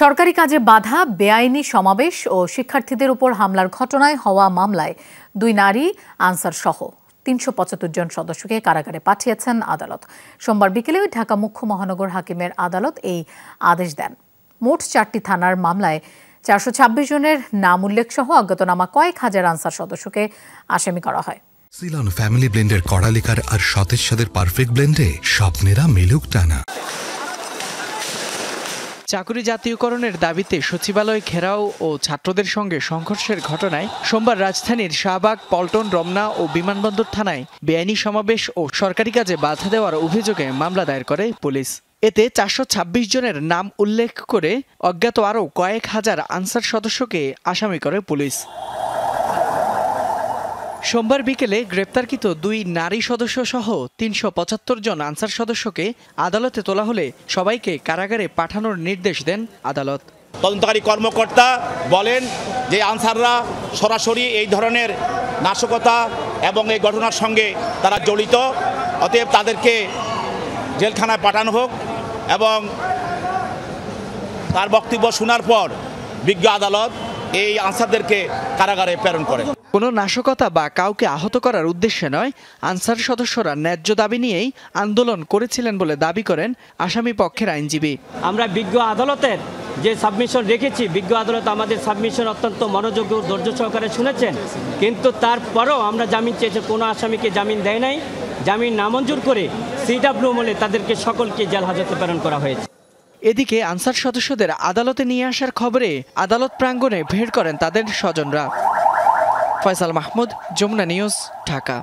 সরকারি কাজে বাধা, বেআইনি সমাবেশ ও শিক্ষার্থীদের উপর হামলার ঘটনায় হওয়া মামলায় 2 নারী আনসার সহ 375 জন সদস্যকে কারাগারে পাঠিয়েছেন আদালত। সোমবার বিকেলে ঢাকা মুখ্য মহানগর হাকিমের আদালত এই আদেশ দেন। মোট 4টি থানার মামলায় 426 জনের নাম উল্লেখ সহ অজ্ঞাতনামা কয়েক হাজার আনসার সদস্যকে আসামি করা হয়। সিলন ফ্যামিলি ব্লেন্ডের কড়ালিকার আর সতেজ স্বাদের পারফেক্ট ব্লেন্ডে স্বপ্নেরা মেলুক টানা। চাকুরি জাতীয়করণের দাবিতে সচিবালয় ঘেরাও ও ছাত্রদের সঙ্গে সংঘর্ষের ঘটনায় সোমবার রাজধানীর শাহবাগ, পল্টন, রমনা ও বিমানবন্দর থানায় বেআইনি সমাবেশ ও সরকারি কাজে বাধা দেওয়ার অভিযোগে মামলা দায়ের করে পুলিশ। এতে 426 জনের নাম উল্লেখ করে অজ্ঞাত আরও কয়েক হাজার আনসার সদস্যকে আসামি করে পুলিশ। সোমবার বিকেলে গ্রেপ্তারকৃত 2 নারী সদস্য সহ 375 জন আনসার সদস্যকে আদালতে তোলা হলে সবাইকে কারাগারে পাঠানোর নির্দেশ দেন আদালত। তদন্তকারী কর্মকর্তা বলেন যে আনসাররা সরাসরি এই ধরনের নাশকতা এবং এই ঘটনার সঙ্গে তারা জড়িত, অতএব তাদেরকে জেলখানায় পাঠানো হোক। এবং তার বক্তব্য শোনার পর বিজ্ঞ আদালত এই আনসারদেরকে কারাগারে প্রেরণ করে। কোনো নাশকতা বা কাউকে আহত করার উদ্দেশ্যে নয়, আনসার সদস্যরা ন্যায্য দাবি নিয়েই আন্দোলন করেছিলেন বলে দাবি করেন আসামি পক্ষের আইনজীবী। আমরা বিজ্ঞ আদালতের যে সাবমিশন রেখেছি, বিজ্ঞ আদালত আমাদের সাবমিশন অত্যন্ত মনোযোগ ও ধৈর্য সহকারে শুনেছেন, কিন্তু তারপরেও আমরা জামিন চেয়েছি, কোনো আসামিকে জামিন দেয় নাই। জামিন নামঞ্জুর করে সিডব্লিউ বলে তাদেরকে সকলকে জেল হাজতে প্রেরণ করা হয়েছে। এদিকে আনসার সদস্যদের আদালতে নিয়ে আসার খবরে আদালত প্রাঙ্গণে ভিড় করেন তাদের স্বজনরা। ফয়সাল মাহমুদ, যমুনা নিউজ, ঢাকা।